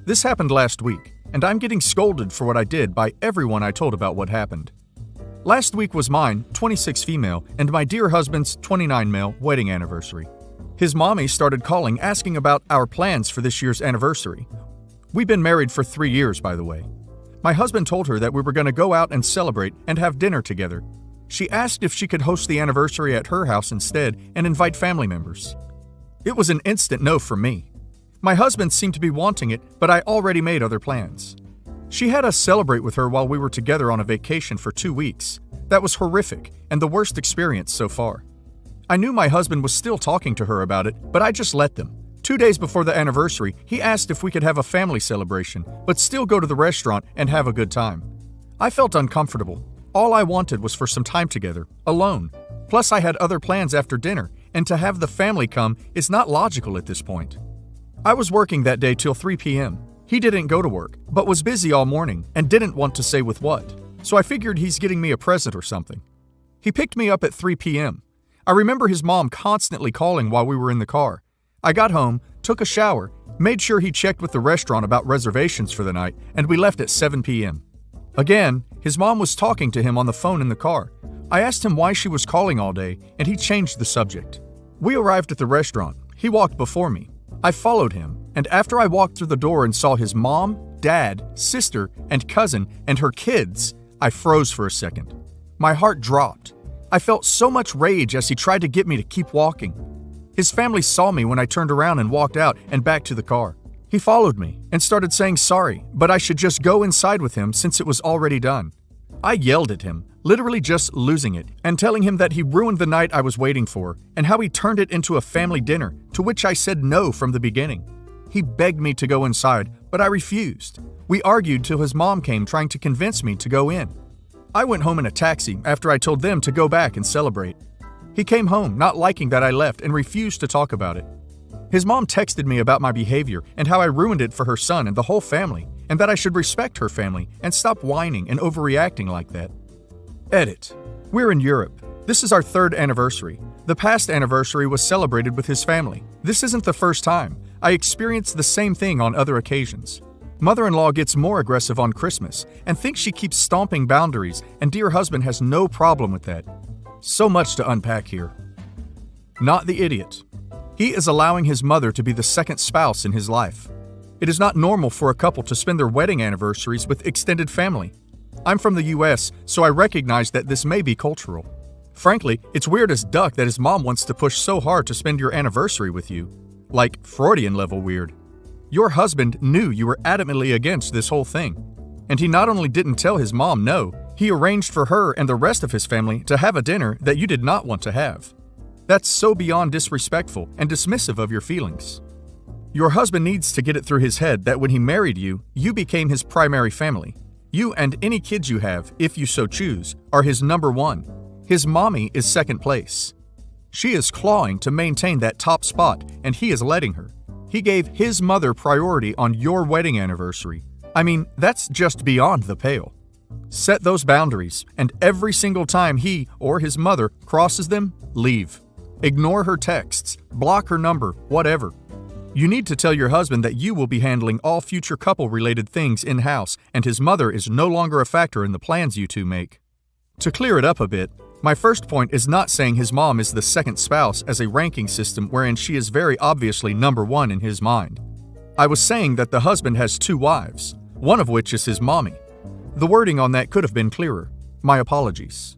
This happened last week, and I'm getting scolded for what I did by everyone I told about what happened. Last week was mine, 26 female, and my dear husband's 29 male wedding anniversary. His mommy started calling asking about our plans for this year's anniversary. We've been married for 3 years, by the way. My husband told her that we were going to go out and celebrate and have dinner together. She asked if she could host the anniversary at her house instead and invite family members. It was an instant no from me. My husband seemed to be wanting it, but I already made other plans. She had us celebrate with her while we were together on a vacation for 2 weeks. That was horrific and the worst experience so far. I knew my husband was still talking to her about it, but I just let them. 2 days before the anniversary, he asked if we could have a family celebration, but still go to the restaurant and have a good time. I felt uncomfortable. All I wanted was for some time together, alone. Plus, I had other plans after dinner, and to have the family come is not logical at this point. I was working that day till 3 p.m. He didn't go to work, but was busy all morning and didn't want to say with what, so I figured he's getting me a present or something. He picked me up at 3 p.m. I remember his mom constantly calling while we were in the car. I got home, took a shower, made sure he checked with the restaurant about reservations for the night, and we left at 7 p.m. Again, his mom was talking to him on the phone in the car. I asked him why she was calling all day, and he changed the subject. We arrived at the restaurant. He walked before me. I followed him, and after I walked through the door and saw his mom, dad, sister, and cousin, and her kids, I froze for a second. My heart dropped. I felt so much rage as he tried to get me to keep walking. His family saw me when I turned around and walked out and back to the car. He followed me and started saying sorry, but I should just go inside with him since it was already done. I yelled at him, literally just losing it, and telling him that he ruined the night I was waiting for and how he turned it into a family dinner, to which I said no from the beginning. He begged me to go inside, but I refused. We argued till his mom came trying to convince me to go in. I went home in a taxi after I told them to go back and celebrate. He came home not liking that I left and refused to talk about it. His mom texted me about my behavior and how I ruined it for her son and the whole family, and that I should respect her family and stop whining and overreacting like that. Edit. We're in Europe. This is our 3rd anniversary. The past anniversary was celebrated with his family. This isn't the first time. I experienced the same thing on other occasions. Mother-in-law gets more aggressive on Christmas and thinks she keeps stomping boundaries, and dear husband has no problem with that. So much to unpack here. Not the idiot. He is allowing his mother to be the second spouse in his life. It is not normal for a couple to spend their wedding anniversaries with extended family. I'm from the US, so I recognize that this may be cultural. Frankly, it's weird as duck that his mom wants to push so hard to spend your anniversary with you. Like Freudian level weird. Your husband knew you were adamantly against this whole thing. And he not only didn't tell his mom no, he arranged for her and the rest of his family to have a dinner that you did not want to have. That's so beyond disrespectful and dismissive of your feelings. Your husband needs to get it through his head that when he married you, you became his primary family. You and any kids you have, if you so choose, are his number one. His mommy is second place. She is clawing to maintain that top spot, and he is letting her. He gave his mother priority on your wedding anniversary. I mean, that's just beyond the pale. Set those boundaries, and every single time he or his mother crosses them, leave. Ignore her texts, block her number, whatever. You need to tell your husband that you will be handling all future couple-related things in-house, and his mother is no longer a factor in the plans you two make. To clear it up a bit, my first point is not saying his mom is the second spouse as a ranking system wherein she is very obviously number one in his mind. I was saying that the husband has 2 wives, one of which is his mommy. The wording on that could have been clearer. My apologies.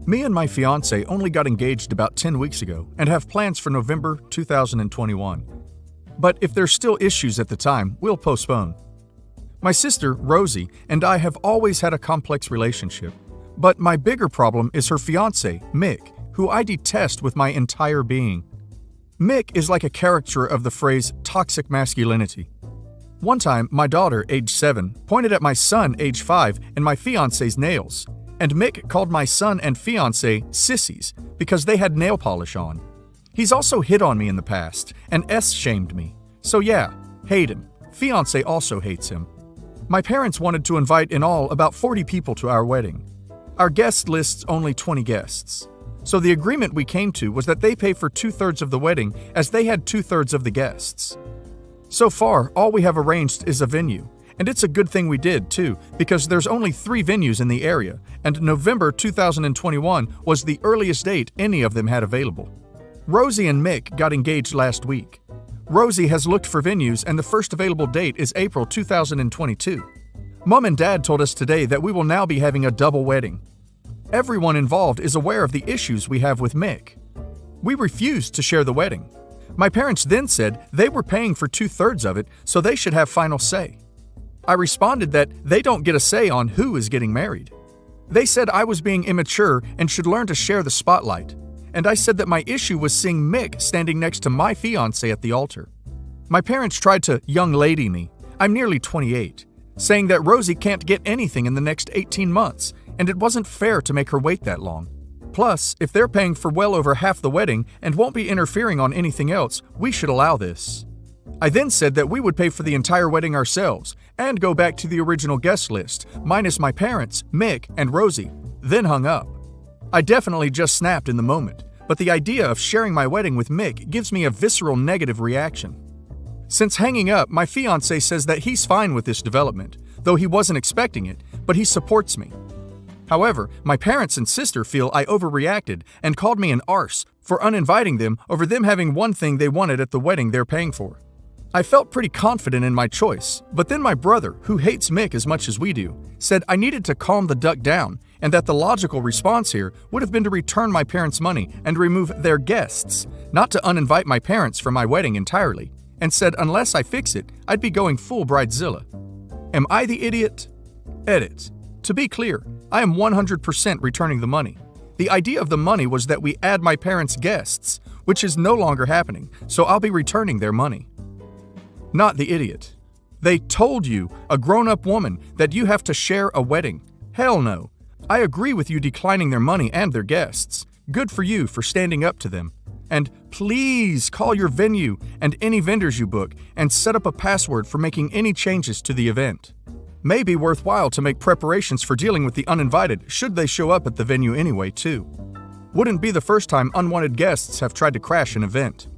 Me and my fiancé only got engaged about 10 weeks ago and have plans for November 2021. But if there's still issues at the time, we'll postpone. My sister, Rosie, and I have always had a complex relationship. But my bigger problem is her fiancé, Mick, who I detest with my entire being. Mick is like a caricature of the phrase toxic masculinity. One time, my daughter, age 7, pointed at my son, age 5, and my fiancé's nails, and Mick called my son and fiancé sissies because they had nail polish on. He's also hit on me in the past and S-shamed me. So yeah, hate him. Fiancé also hates him. My parents wanted to invite in all about 40 people to our wedding. Our guest lists only 20 guests. So the agreement we came to was that they pay for 2/3 of the wedding as they had 2/3 of the guests. So far, all we have arranged is a venue. And it's a good thing we did, too, because there's only 3 venues in the area, and November 2021 was the earliest date any of them had available. Rosie and Mick got engaged last week. Rosie has looked for venues, and the first available date is April 2022. Mom and Dad told us today that we will now be having a double wedding. Everyone involved is aware of the issues we have with Mick. We refused to share the wedding. My parents then said they were paying for 2/3 of it, so they should have final say. I responded that they don't get a say on who is getting married. They said I was being immature and should learn to share the spotlight. And I said that my issue was seeing Mick standing next to my fiancé at the altar. My parents tried to young lady me. I'm nearly 28, saying that Rosie can't get anything in the next 18 months, and it wasn't fair to make her wait that long. Plus, if they're paying for well over half the wedding and won't be interfering on anything else, we should allow this. I then said that we would pay for the entire wedding ourselves and go back to the original guest list, minus my parents, Mick, and Rosie, then hung up. I definitely just snapped in the moment, but the idea of sharing my wedding with Mick gives me a visceral negative reaction. Since hanging up, my fiancé says that he's fine with this development, though he wasn't expecting it, but he supports me. However, my parents and sister feel I overreacted and called me an arse for uninviting them over them having one thing they wanted at the wedding they're paying for. I felt pretty confident in my choice, but then my brother, who hates Mick as much as we do, said I needed to calm the duck down and that the logical response here would have been to return my parents' money and remove their guests, not to uninvite my parents from my wedding entirely, and said unless I fix it, I'd be going full Bridezilla. Am I the idiot? Edit. To be clear, I am 100% returning the money. The idea of the money was that we add my parents' guests, which is no longer happening, so I'll be returning their money. Not the idiot. They told you, a grown-up woman, that you have to share a wedding. Hell no. I agree with you declining their money and their guests. Good for you for standing up to them. And please call your venue and any vendors you book and set up a password for making any changes to the event. May be worthwhile to make preparations for dealing with the uninvited should they show up at the venue anyway, too. Wouldn't be the first time unwanted guests have tried to crash an event.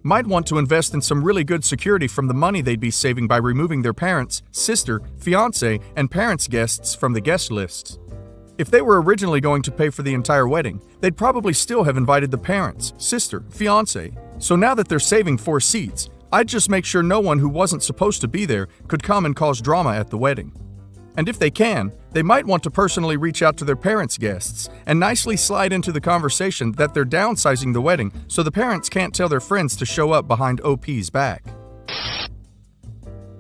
Might want to invest in some really good security from the money they'd be saving by removing their parents, sister, fiancé, and parents' guests from the guest lists. If they were originally going to pay for the entire wedding, they'd probably still have invited the parents, sister, fiancé. So now that they're saving 4 seats, I'd just make sure no one who wasn't supposed to be there could come and cause drama at the wedding. And if they can, they might want to personally reach out to their parents' guests and nicely slide into the conversation that they're downsizing the wedding so the parents can't tell their friends to show up behind OP's back.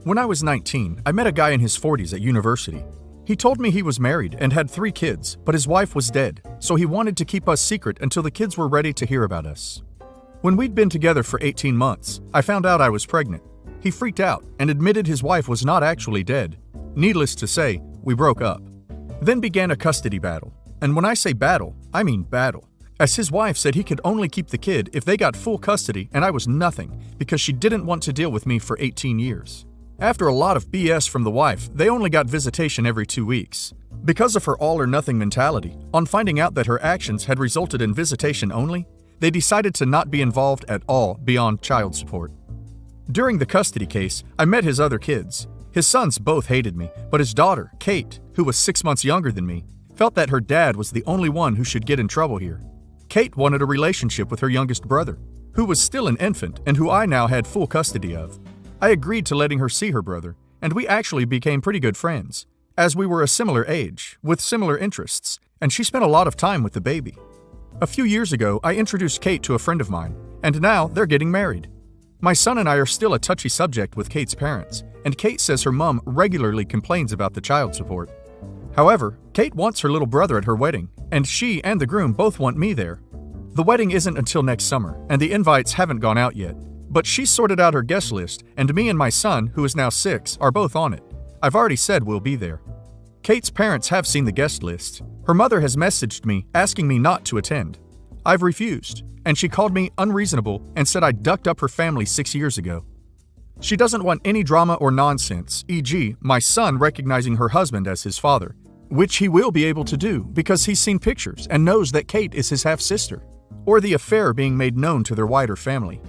When I was 19, I met a guy in his 40s at university. He told me he was married and had 3 kids, but his wife was dead, so he wanted to keep us secret until the kids were ready to hear about us. When we'd been together for 18 months, I found out I was pregnant. He freaked out and admitted his wife was not actually dead. Needless to say, we broke up. Then began a custody battle. And when I say battle, I mean battle. As his wife said he could only keep the kid if they got full custody and I was nothing because she didn't want to deal with me for 18 years. After a lot of BS from the wife, they only got visitation every 2 weeks. Because of her all-or-nothing mentality, on finding out that her actions had resulted in visitation only, they decided to not be involved at all beyond child support. During the custody case, I met his other kids. His sons both hated me, but his daughter, Kate, who was 6 months younger than me, felt that her dad was the only one who should get in trouble here. Kate wanted a relationship with her youngest brother, who was still an infant and who I now had full custody of. I agreed to letting her see her brother, and we actually became pretty good friends, as we were a similar age, with similar interests, and she spent a lot of time with the baby. A few years ago, I introduced Kate to a friend of mine, and now they're getting married. My son and I are still a touchy subject with Kate's parents, and Kate says her mom regularly complains about the child support. However, Kate wants her little brother at her wedding, and she and the groom both want me there. The wedding isn't until next summer, and the invites haven't gone out yet, but she's sorted out her guest list, and me and my son, who is now 6, are both on it. I've already said we'll be there. Kate's parents have seen the guest list. Her mother has messaged me asking me not to attend. I've refused, and she called me unreasonable and said I ducked up her family 6 years ago. She doesn't want any drama or nonsense, e.g., my son recognizing her husband as his father, which he will be able to do because he's seen pictures and knows that Kate is his half-sister, or the affair being made known to their wider family.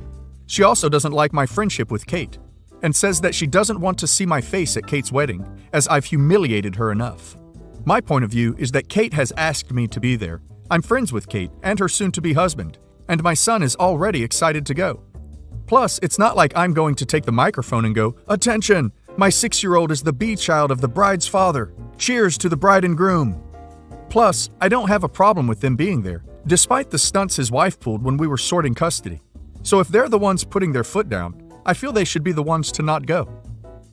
She also doesn't like my friendship with Kate. and says that she doesn't want to see my face at Kate's wedding, as I've humiliated her enough. My point of view is that Kate has asked me to be there. I'm friends with Kate and her soon-to-be husband, and my son is already excited to go. Plus, it's not like I'm going to take the microphone and go, "Attention! My 6-year-old is the B-child of the bride's father. Cheers to the bride and groom." Plus, I don't have a problem with them being there, despite the stunts his wife pulled when we were sorting custody. So if they're the ones putting their foot down, I feel they should be the ones to not go.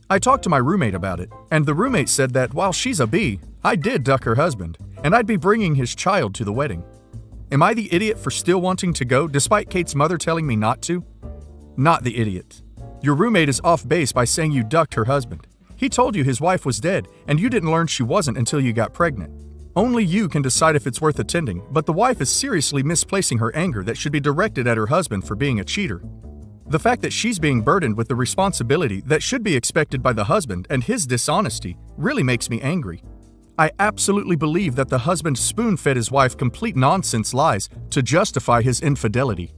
I talked to my roommate about it, and the roommate said that while she's a B, I did duck her husband, and I'd be bringing his child to the wedding. Am I the idiot for still wanting to go despite Kate's mother telling me not to? Not the idiot. Your roommate is off base by saying you ducked her husband. He told you his wife was dead, and you didn't learn she wasn't until you got pregnant. Only you can decide if it's worth attending, but the wife is seriously misplacing her anger that should be directed at her husband for being a cheater. The fact that she's being burdened with the responsibility that should be expected by the husband and his dishonesty really makes me angry. I absolutely believe that the husband spoon-fed his wife complete nonsense lies to justify his infidelity.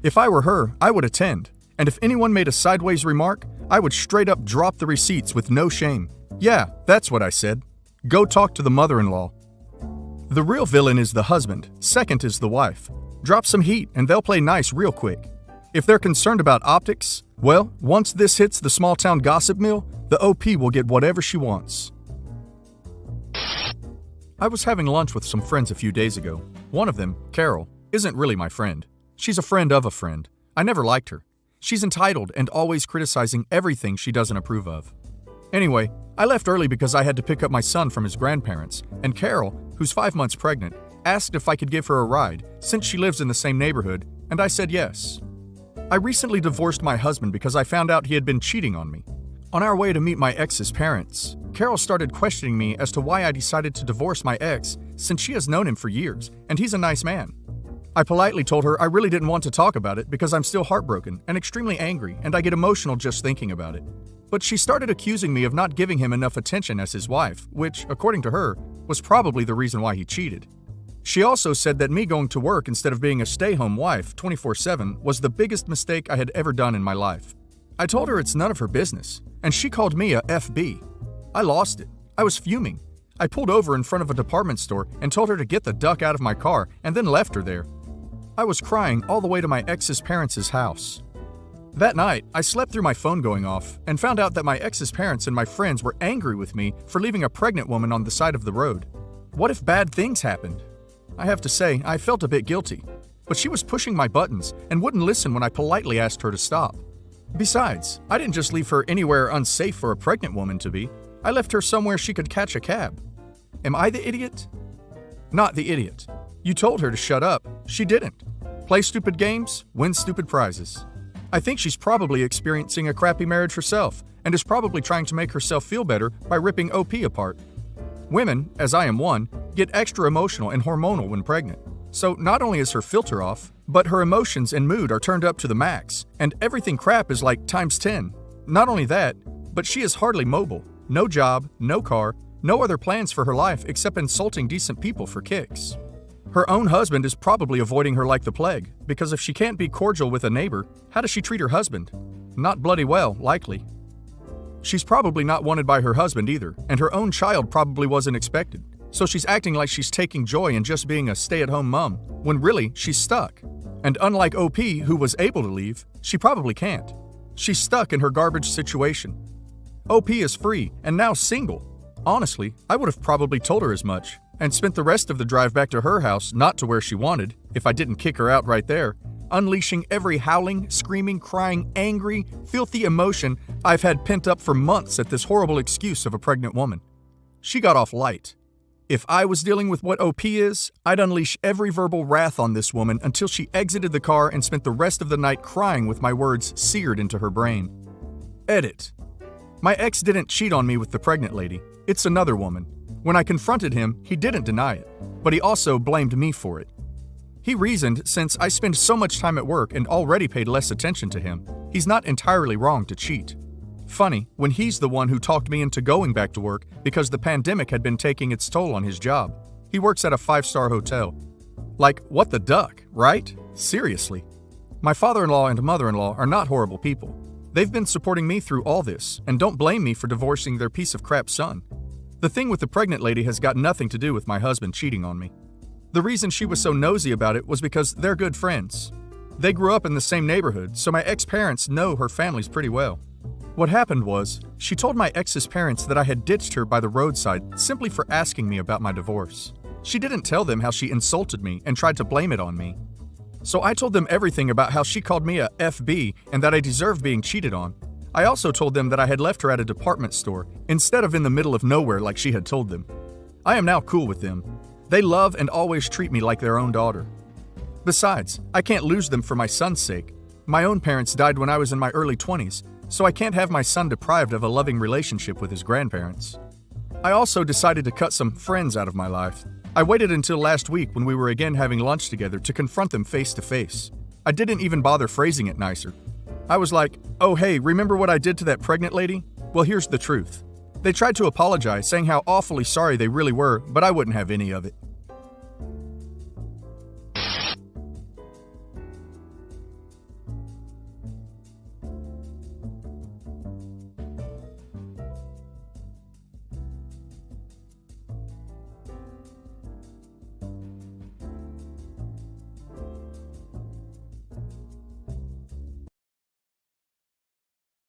If I were her, I would attend, and if anyone made a sideways remark, I would straight up drop the receipts with no shame. Yeah, that's what I said. Go talk to the mother-in-law. The real villain is the husband, second is the wife. Drop some heat and they'll play nice real quick. If they're concerned about optics, well, once this hits the small-town gossip mill, the OP will get whatever she wants. I was having lunch with some friends a few days ago. One of them, Carol, isn't really my friend. She's a friend of a friend. I never liked her. She's entitled and always criticizing everything she doesn't approve of. Anyway, I left early because I had to pick up my son from his grandparents, and Carol, who's 5 months pregnant, asked if I could give her a ride since she lives in the same neighborhood, and I said yes. I recently divorced my husband because I found out he had been cheating on me. On our way to meet my ex's parents, Carol started questioning me as to why I decided to divorce my ex since she has known him for years, and he's a nice man. I politely told her I really didn't want to talk about it because I'm still heartbroken and extremely angry, and I get emotional just thinking about it. But she started accusing me of not giving him enough attention as his wife, which, according to her, was probably the reason why he cheated. She also said that me going to work instead of being a stay-home wife 24/7 was the biggest mistake I had ever done in my life. I told her it's none of her business, and she called me a FB. I lost it. I was fuming. I pulled over in front of a department store and told her to get the duck out of my car and then left her there. I was crying all the way to my ex's parents' house. That night, I slept through my phone going off and found out that my ex's parents and my friends were angry with me for leaving a pregnant woman on the side of the road. What if bad things happened? I have to say, I felt a bit guilty, but she was pushing my buttons and wouldn't listen when I politely asked her to stop. Besides, I didn't just leave her anywhere unsafe for a pregnant woman to be. I left her somewhere she could catch a cab. Am I the idiot? Not the idiot. You told her to shut up. She didn't. Play stupid games, win stupid prizes. I think she's probably experiencing a crappy marriage herself and is probably trying to make herself feel better by ripping OP apart. Women, as I am one, get extra emotional and hormonal when pregnant. So not only is her filter off, but her emotions and mood are turned up to the max, and everything crap is like times 10. Not only that, but she is hardly mobile. No job, no car, no other plans for her life except insulting decent people for kicks. Her own husband is probably avoiding her like the plague, because if she can't be cordial with a neighbor, how does she treat her husband? Not bloody well, likely. She's probably not wanted by her husband either, and her own child probably wasn't expected. So she's acting like she's taking joy in just being a stay-at-home mom, when really she's stuck. And unlike OP, who was able to leave, she probably can't. She's stuck in her garbage situation. OP is free and now single. Honestly, I would have probably told her as much, and spent the rest of the drive back to her house, not to where she wanted, if I didn't kick her out right there, unleashing every howling, screaming, crying, angry, filthy emotion I've had pent up for months at this horrible excuse of a pregnant woman. She got off light. If I was dealing with what OP is, I'd unleash every verbal wrath on this woman until she exited the car and spent the rest of the night crying with my words seared into her brain. Edit. My ex didn't cheat on me with the pregnant lady. It's another woman. When I confronted him, he didn't deny it, but he also blamed me for it. He reasoned since I spend so much time at work and already paid less attention to him, he's not entirely wrong to cheat. Funny, when he's the one who talked me into going back to work because the pandemic had been taking its toll on his job. He works at a 5-star hotel. Like, what the duck, right? Seriously. My father-in-law and mother-in-law are not horrible people. They've been supporting me through all this, and don't blame me for divorcing their piece of crap son. The thing with the pregnant lady has got nothing to do with my husband cheating on me. The reason she was so nosy about it was because they're good friends. They grew up in the same neighborhood, so my ex-parents know her families pretty well. What happened was, she told my ex's parents that I had ditched her by the roadside simply for asking me about my divorce. She didn't tell them how she insulted me and tried to blame it on me. So I told them everything about how she called me a FB and that I deserved being cheated on. I also told them that I had left her at a department store instead of in the middle of nowhere like she had told them. I am now cool with them. They love and always treat me like their own daughter. Besides, I can't lose them for my son's sake. My own parents died when I was in my early 20s, so I can't have my son deprived of a loving relationship with his grandparents. I also decided to cut some friends out of my life. I waited until last week when we were again having lunch together to confront them face to face. I didn't even bother phrasing it nicer. I was like, "Oh hey, remember what I did to that pregnant lady? Well, here's the truth." They tried to apologize, saying how awfully sorry they really were, but I wouldn't have any of it.